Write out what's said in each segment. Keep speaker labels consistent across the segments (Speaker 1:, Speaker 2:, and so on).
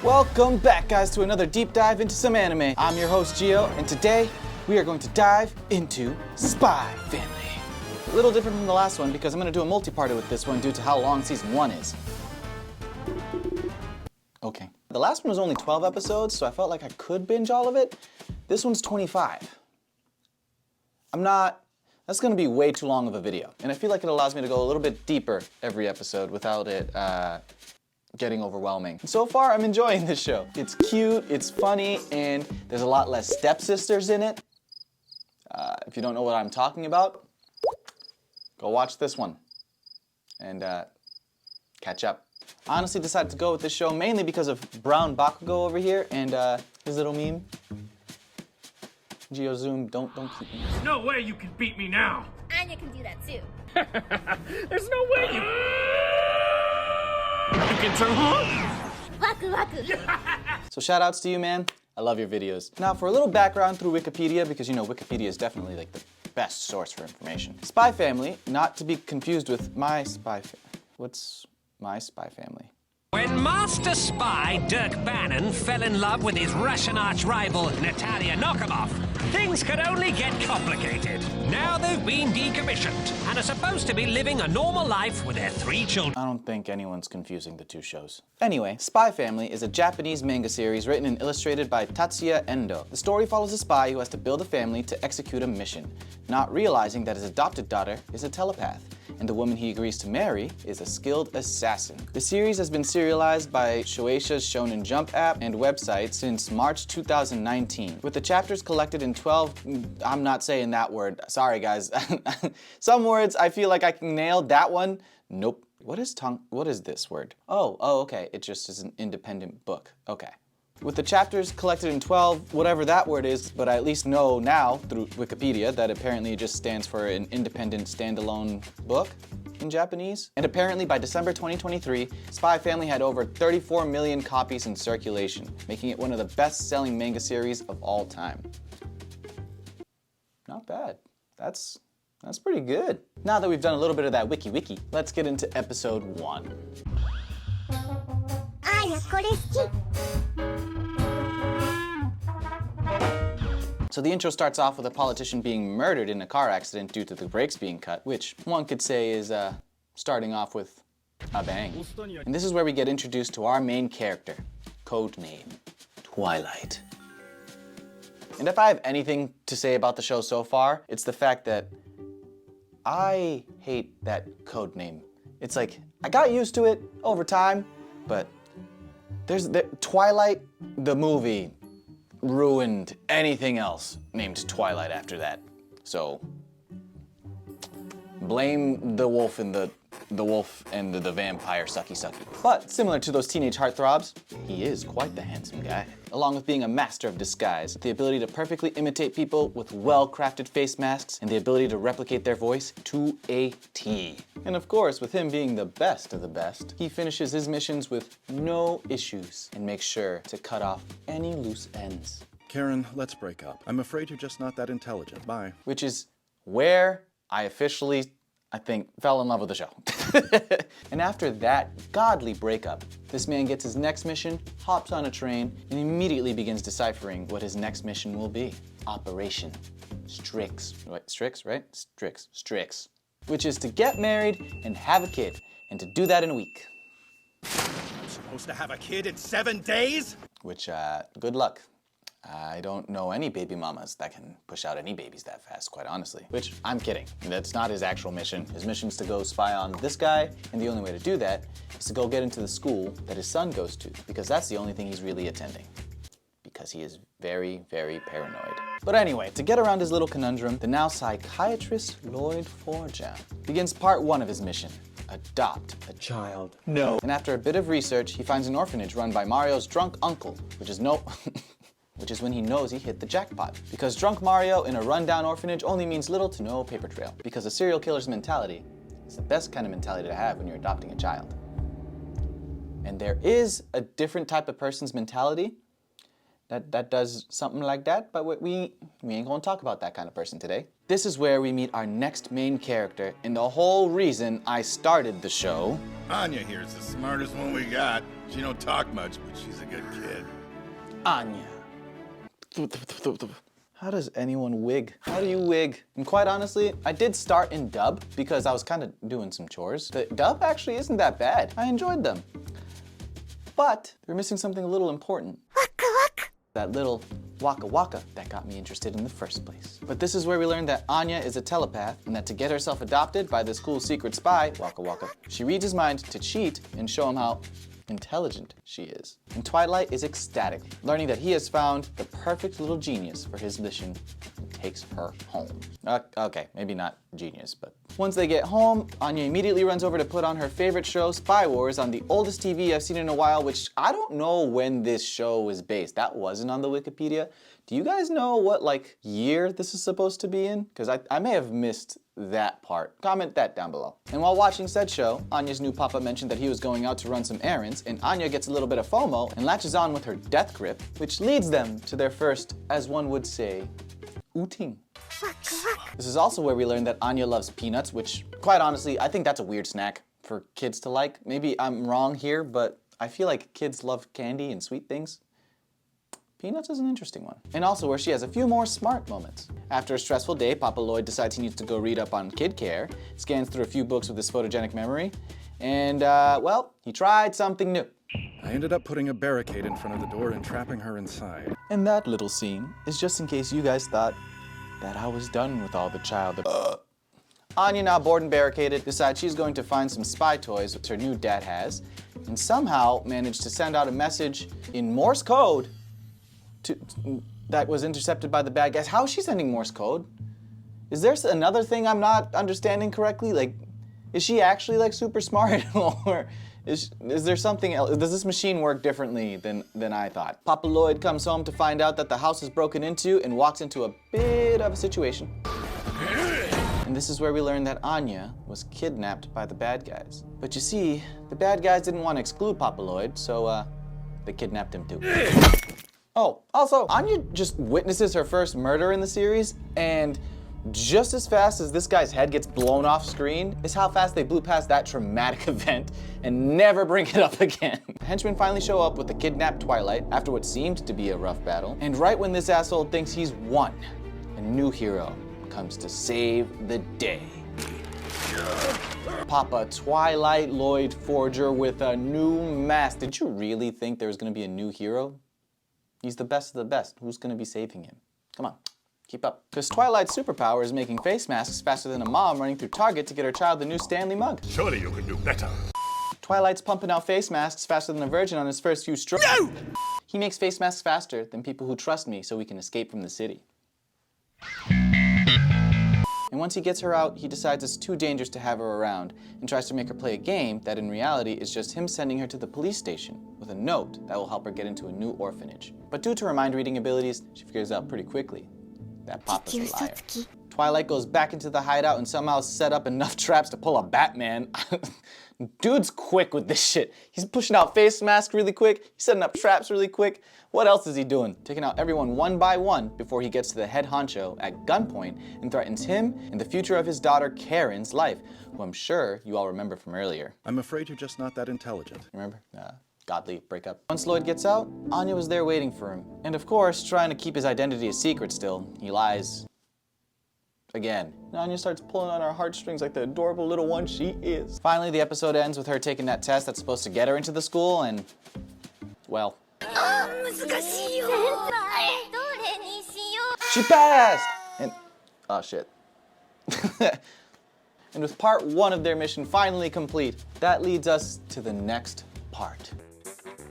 Speaker 1: Welcome back, guys, to another deep dive into some anime. I'm your host, Gio, and today we are going to dive into Spy Family. A little different from the last one because I'm going to do a multi-parter with this one due to how long season 1 is. Okay. The last one was only 12 episodes, so I felt like I could binge all of it. This one's 25. That's going to be way too long of a video, and I feel like it allows me to go a little bit deeper every episode without it getting overwhelming. So far, I'm enjoying this show. It's cute, it's funny, and there's a lot less stepsisters in it. If you don't know what I'm talking about, go watch this one and catch up. I honestly decided to go with this show mainly because of Brown Bakugo over here and his little meme. Geo Zoom, don't keep me.
Speaker 2: There's no way you can beat me now.
Speaker 3: Anya can do that too.
Speaker 2: There's no way you can turn huh?
Speaker 3: Waku waku.
Speaker 1: So shout outs to you, man. I love your videos. Now for a little background through Wikipedia, because you know Wikipedia is definitely like the best source for information. Spy Family, not to be confused with My Spy What's My Spy Family?
Speaker 4: When Master Spy Dirk Bannon fell in love with his Russian arch-rival Natalia Nokamov, things could only get complicated. Now they've been decommissioned and are supposed to be living a normal life with their 3 children.
Speaker 1: I don't think anyone's confusing the two shows. Anyway, Spy Family is a Japanese manga series written and illustrated by Tatsuya Endo. The story follows a spy who has to build a family to execute a mission, not realizing that his adopted daughter is a telepath, and the woman he agrees to marry is a skilled assassin. The series has been serialized by Shueisha's Shonen Jump app and website since March 2019, with the chapters collected in 12, I'm not saying that word, sorry guys. Some words I feel like I can nail, that one, nope. What is this word? Oh, okay, it just is an independent book, okay. With the chapters collected in 12, whatever that word is, but I at least know now through Wikipedia that apparently it just stands for an independent standalone book in Japanese. And apparently by December 2023, Spy Family had over 34 million copies in circulation, making it one of the best-selling manga series of all time. Not bad. That's pretty good. Now that we've done a little bit of that wiki, let's get into episode 1.
Speaker 3: Anya kore suki.
Speaker 1: So the intro starts off with a politician being murdered in a car accident due to the brakes being cut, which one could say is starting off with a bang. And this is where we get introduced to our main character, codename Twilight. And if I have anything to say about the show so far, it's the fact that I hate that codename. It's like, I got used to it over time, but Twilight, the movie, ruined anything else named Twilight after that. So blame the wolf and the vampire sucky. But similar to those teenage heartthrobs, he is quite the handsome guy. Along with being a master of disguise, the ability to perfectly imitate people with well-crafted face masks and the ability to replicate their voice to a T. And of course, with him being the best of the best, he finishes his missions with no issues and makes sure to cut off any loose ends.
Speaker 5: Karen, let's break up. I'm afraid you're just not that intelligent. Bye.
Speaker 1: Which is where I officially, I think, fell in love with the show. And after that godly breakup, this man gets his next mission, hops on a train, and immediately begins deciphering what his next mission will be. Operation Strix. Wait, Strix, right? Strix. Which is to get married and have a kid, and to do that in a week.
Speaker 5: I'm supposed to have a kid in 7 days?
Speaker 1: Which, good luck. I don't know any baby mamas that can push out any babies that fast, quite honestly. Which, I'm kidding. That's not his actual mission. His mission is to go spy on this guy, and the only way to do that is to go get into the school that his son goes to, because that's the only thing he's really attending. Because he is very, very paranoid. But anyway, to get around his little conundrum, the now psychiatrist Lloyd Forja begins part 1 of his mission. Adopt a child. No. And after a bit of research, he finds an orphanage run by Mario's drunk uncle, which is when he knows he hit the jackpot. Because drunk Mario in a rundown orphanage only means little to no paper trail. Because a serial killer's mentality is the best kind of mentality to have when you're adopting a child. And there is a different type of person's mentality that does something like that, but we ain't gonna talk about that kind of person today. This is where we meet our next main character, and the whole reason I started the show
Speaker 5: Anya here is the smartest one we got. She don't talk much, but she's a good kid.
Speaker 1: Anya. How does anyone wig? How do you wig? And quite honestly, I did start in dub because I was kind of doing some chores. The dub actually isn't that bad. I enjoyed them. But they're missing something a little important. That little waka waka that got me interested in the first place. But this is where we learned that Anya is a telepath and that to get herself adopted by this cool secret spy, Waka Waka, she reads his mind to cheat and show him how intelligent she is. And Twilight is ecstatic, learning that he has found the perfect little genius for his mission and takes her home. Okay, maybe not genius, but once they get home, Anya immediately runs over to put on her favorite show, Spy Wars, on the oldest TV I've seen in a while, which I don't know when this show was based. That wasn't on the Wikipedia. Do you guys know what, like, year this is supposed to be in? Because I may have missed that part. Comment that down below. And while watching said show, Anya's new papa mentioned that he was going out to run some errands, and Anya gets a little bit of FOMO and latches on with her death grip, which leads them to their first, as one would say, outing. This is also where we learn that Anya loves peanuts, which, quite honestly, I think that's a weird snack for kids to like. Maybe I'm wrong here, but I feel like kids love candy and sweet things. Peanuts is an interesting one. And also where she has a few more smart moments. After a stressful day, Papa Lloyd decides he needs to go read up on kid care, scans through a few books with his photogenic memory, and well, he tried something new.
Speaker 6: I ended up putting a barricade in front of the door and trapping her inside.
Speaker 1: And that little scene is just in case you guys thought that I was done with all the child. Anya, now bored and barricaded, decides she's going to find some spy toys which her new dad has, and somehow managed to send out a message in Morse code that was intercepted by the bad guys. How is she sending Morse code? Is there another thing I'm not understanding correctly? Like, is she actually like super smart, or is there something else? Does this machine work differently than I thought? Papa Lloyd comes home to find out that the house is broken into and walks into a bit of a situation. And this is where we learn that Anya was kidnapped by the bad guys. But you see, the bad guys didn't want to exclude Papa Lloyd, so they kidnapped him too. Oh, also, Anya just witnesses her first murder in the series, and just as fast as this guy's head gets blown off screen is how fast they blew past that traumatic event and never bring it up again. Henchmen finally show up with the kidnapped Twilight after what seemed to be a rough battle, and right when this asshole thinks he's won, a new hero comes to save the day. Papa Twilight Lloyd Forger with a new mask. Did you really think there was gonna be a new hero? He's the best of the best. Who's gonna be saving him? Come on, keep up. Because Twilight's superpower is making face masks faster than a mom running through Target to get her child the new Stanley mug.
Speaker 5: Surely you can do better.
Speaker 1: Twilight's pumping out face masks faster than a virgin on his first few strokes. No! He makes face masks faster than people who trust me so we can escape from the city. And once he gets her out, he decides it's too dangerous to have her around and tries to make her play a game that in reality is just him sending her to the police station with a note that will help her get into a new orphanage. But due to her mind-reading abilities, she figures out pretty quickly that Papa's a liar. Twilight goes back into the hideout and somehow set up enough traps to pull a Batman. Dude's quick with this shit. He's pushing out face masks really quick. He's setting up traps really quick. What else is he doing? Taking out everyone one by one before he gets to the head honcho at gunpoint and threatens him and the future of his daughter Karen's life, who I'm sure you all remember from earlier.
Speaker 6: I'm afraid you're just not that intelligent.
Speaker 1: Remember? Godly breakup. Once Lloyd gets out, Anya was there waiting for him. And of course, trying to keep his identity a secret still, he lies again. And Anya starts pulling on our heartstrings like the adorable little one she is. Finally, the episode ends with her taking that test that's supposed to get her into the school, and, well, she passed! And, oh shit. And with part 1 of their mission finally complete, that leads us to the next part.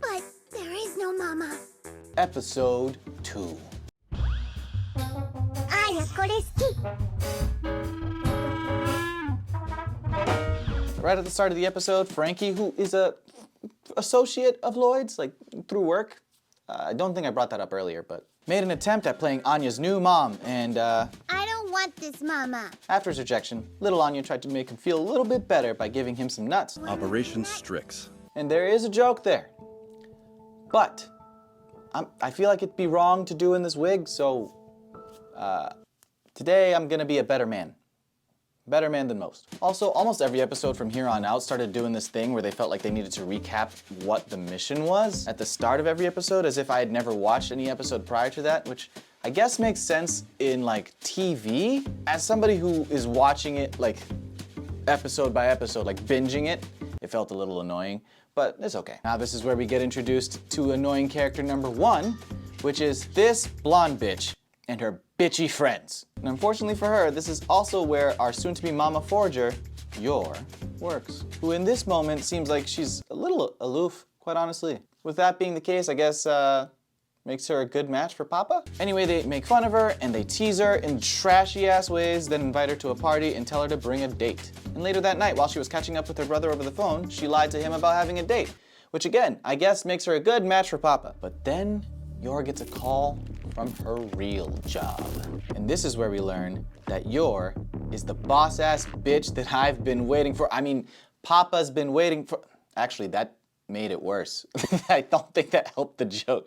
Speaker 3: But there is no mama.
Speaker 1: Episode 2. Right at the start of the episode, Frankie, who is a associate of Lloyd's, like through work, I don't think I brought that up earlier, but made an attempt at playing Anya's new mom, and
Speaker 3: I don't want this mama.
Speaker 1: after his rejection, little Anya tried to make him feel a little bit better by giving him some nuts.
Speaker 6: Operation Strix.
Speaker 1: And there is a joke there. But I feel like it'd be wrong to do in this wig, so today I'm gonna be a better man. Better man than most. Also, almost every episode from here on out started doing this thing where they felt like they needed to recap what the mission was at the start of every episode, as if I had never watched any episode prior to that, which I guess makes sense in like TV. As somebody who is watching it like episode by episode, like binging it, it felt a little annoying, but it's okay. Now this is where we get introduced to annoying character number 1, which is this blonde bitch and her bitchy friends. And unfortunately for her, this is also where our soon-to-be mama forager, Yor, works, who in this moment seems like she's a little aloof, quite honestly. With that being the case, I guess, makes her a good match for Papa? Anyway, they make fun of her and they tease her in trashy-ass ways, then invite her to a party and tell her to bring a date. And later that night, while she was catching up with her brother over the phone, she lied to him about having a date, which again, I guess makes her a good match for Papa. But then, Yor gets a call from her real job. And this is where we learn that Yor is the boss-ass bitch that I've been waiting for. I mean, Papa's been waiting for... Actually, that made it worse. I don't think that helped the joke.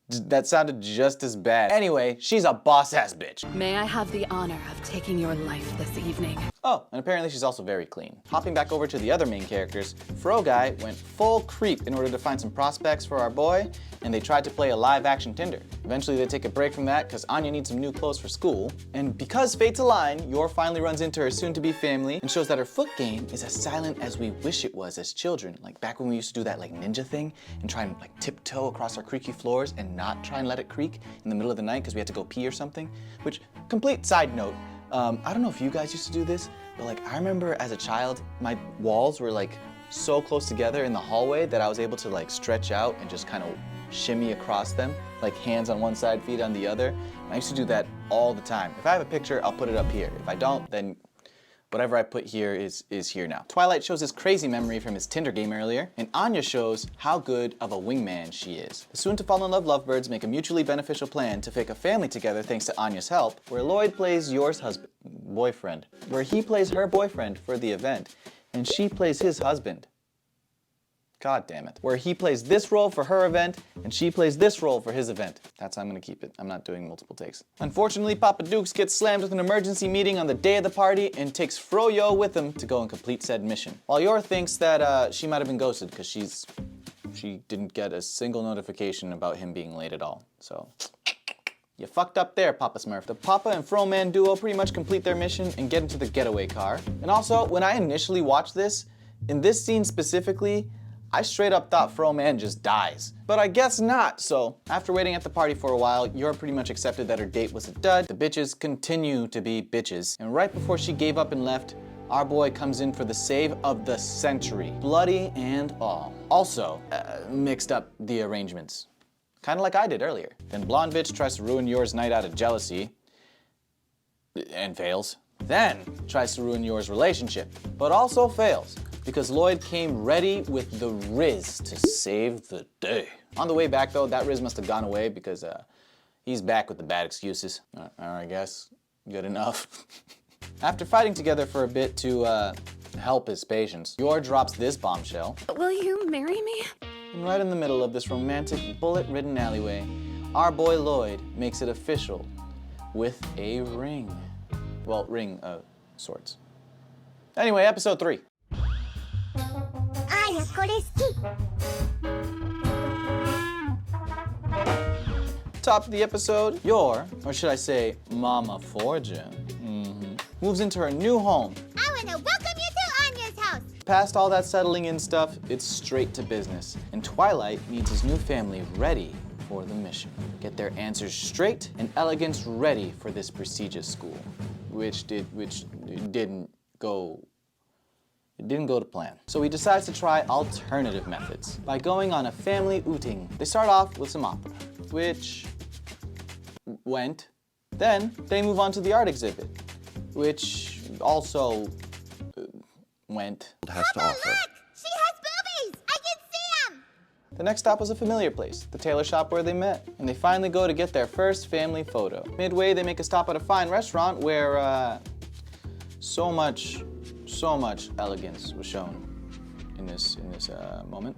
Speaker 1: That sounded just as bad. Anyway, she's a boss-ass bitch.
Speaker 7: May I have the honor of taking your life this evening?
Speaker 1: Oh, and apparently she's also very clean. Hopping back over to the other main characters, Froguy went full creep in order to find some prospects for our boy, and they tried to play a live-action Tinder. Eventually they take a break from that because Anya needs some new clothes for school, and because fates align, Yor finally runs into her soon-to-be family and shows that her foot game is as silent as we wish it was as children, like back when we used to do that like ninja thing and try and like tiptoe across our creaky floors and not try and let it creak in the middle of the night because we had to go pee or something. Which, complete side note, I don't know if you guys used to do this, but like I remember as a child, my walls were like so close together in the hallway that I was able to like stretch out and just kind of shimmy across them, like hands on one side, feet on the other. And I used to do that all the time. If I have a picture, I'll put it up here. If I don't, then whatever I put here is here now. Twilight shows his crazy memory from his Tinder game earlier, and Anya shows how good of a wingman she is. The soon-to-fall-in-love lovebirds make a mutually beneficial plan to fake a family together thanks to Anya's help, where Lloyd plays Yor's boyfriend, where he plays her boyfriend for the event, and she plays his husband. God damn it. Where he plays this role for her event, and she plays this role for his event. That's how I'm gonna keep it. I'm not doing multiple takes. Unfortunately, Papa Dukes gets slammed with an emergency meeting on the day of the party and takes Froyo with him to go and complete said mission. While Yor thinks that she might have been ghosted because she didn't get a single notification about him being late at all. So, you fucked up there, Papa Smurf. The Papa and Fro-Man duo pretty much complete their mission and get into the getaway car. And also, when I initially watched this, in this scene specifically, I straight up thought Fro-Man just dies. But I guess not, so after waiting at the party for a while, Yor pretty much accepted that her date was a dud. The bitches continue to be bitches. And right before she gave up and left, our boy comes in for the save of the century. Bloody and all. Also, mixed up the arrangements. Kinda like I did earlier. Then blonde bitch tries to ruin Yor's night out of jealousy. And fails. Then tries to ruin Yor's relationship, but also fails. Because Lloyd came ready with the Riz to save the day. On the way back though, that Riz must have gone away because he's back with the bad excuses. I guess, good enough. After fighting together for a bit to help his patients, Yor drops this bombshell.
Speaker 7: Will you marry me?
Speaker 1: And right in the middle of this romantic, bullet-ridden alleyway, our boy Lloyd makes it official with a ring. Well, ring of sorts. Anyway, episode 3. Top of the episode, Yor, or should I say Mama Fortune, moves into her new home.
Speaker 3: I want to welcome you to Anya's house.
Speaker 1: Past all that settling in stuff, it's straight to business. And Twilight needs his new family ready for the mission. Get their answers straight and elegance ready for this prestigious school, which didn't go to plan. So he decides to try alternative methods by going on a family outing. They start off with some opera, which went. Then they move on to the art exhibit, which also went.
Speaker 6: Has to offer.
Speaker 3: Look! She has boobies! I can see them!
Speaker 1: The next stop was a familiar place, the tailor shop where they met, and they finally go to get their first family photo. Midway, they make a stop at a fine restaurant where so much elegance was shown in this moment,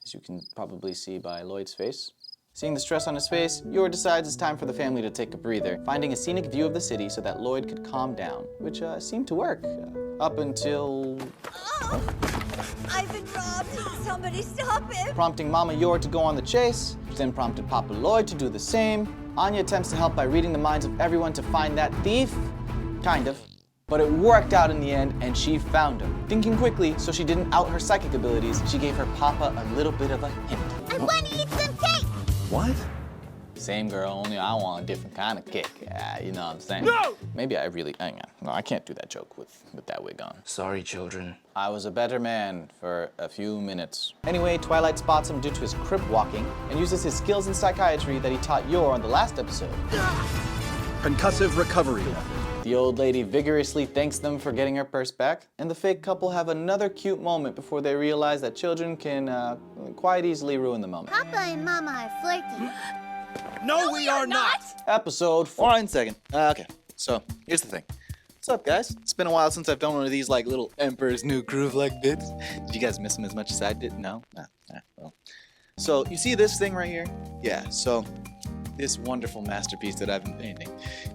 Speaker 1: as you can probably see by Lloyd's face. Seeing the stress on his face, Yor decides it's time for the family to take a breather, finding a scenic view of the city so that Lloyd could calm down, which seemed to work, up until...
Speaker 3: I've been robbed. Somebody stop him.
Speaker 1: Prompting Mama Yor to go on the chase, which then prompted Papa Lloyd to do the same. Anya attempts to help by reading the minds of everyone to find that thief, kind of. But it worked out in the end, and she found him. Thinking quickly, so she didn't out her psychic abilities, she gave her papa a little bit of a hint.
Speaker 3: I want to eat some cake.
Speaker 6: What?
Speaker 1: Same girl, only I want a different kind of cake. You know what I'm saying? No! Maybe I really, no, I can't do that joke with that wig on.
Speaker 8: Sorry, children.
Speaker 1: I was a better man for a few minutes. Anyway, Twilight spots him due to his crip walking and uses his skills in psychiatry that he taught Yor on the last episode.
Speaker 6: Concussive recovery.
Speaker 1: The old lady vigorously thanks them for getting her purse back, and the fake couple have another cute moment before they realize that children can quite easily ruin the moment.
Speaker 3: Papa and Mama are flirting.
Speaker 5: No, we are not.
Speaker 1: Episode 4.
Speaker 9: One second. Okay, so here's the thing. What's up, guys? It's been a while since I've done one of these like little Emperor's New Groove like bits. Did you guys miss them as much as I did? No? Well. So you see this thing right here? Yeah, so this wonderful masterpiece that I've been painting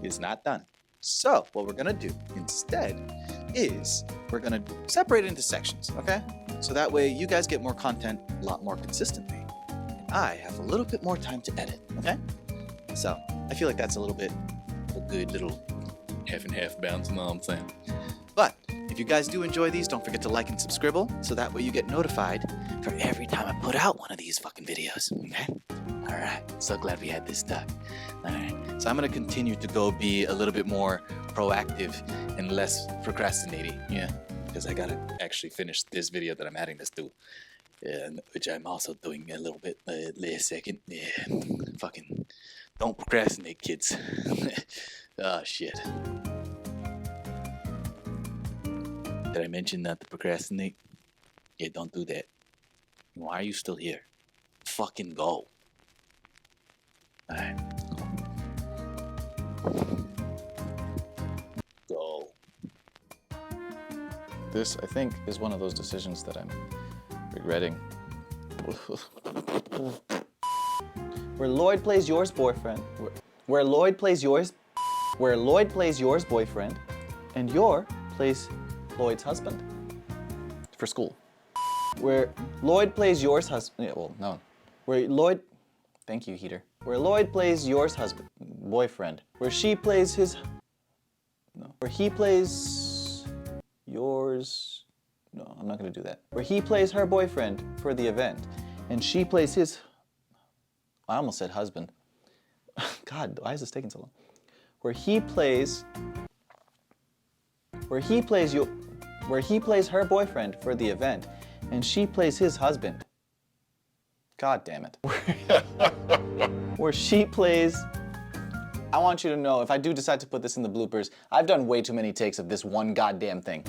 Speaker 9: is not done. So what we're gonna do instead is we're gonna separate it into sections, okay? So that way you guys get more content a lot more consistently. And I have a little bit more time to edit, okay? So I feel like that's a little bit of a good little half and half balance, you know what I'm saying? But if you guys do enjoy these, don't forget to like and subscribe, so that way you get notified for every time I put out one of these fucking videos, okay? All right, so glad we had this stuck. All right, so I'm gonna continue to go be a little bit more proactive and less procrastinating, yeah? Because I gotta actually finish this video that I'm adding this to, which I'm also doing a little bit last second. Yeah, fucking don't procrastinate, kids. Oh, shit. Did I mention not to procrastinate? Yeah, don't do that. Why are you still here? Fucking go. Alright. Go.
Speaker 1: This, I think, is one of those decisions that I'm regretting. Where Lloyd plays Yor's boyfriend. Where Lloyd plays Yor's boyfriend, and Yor plays Lloyd's husband for school. Where Lloyd plays Yor's husband. Yeah, well, no. Where Lloyd. Thank you, Heater. Where Lloyd plays Yor's boyfriend. Where she plays his. No. Where he plays Yor's. No, I'm not gonna do that. Where he plays her boyfriend for the event, and she plays his. I almost said husband. God, why is this taking so long? Where he plays her boyfriend for the event, and she plays his husband. God damn it. Where she plays. I want you to know, if I do decide to put this in the bloopers, I've done way too many takes of this one goddamn thing.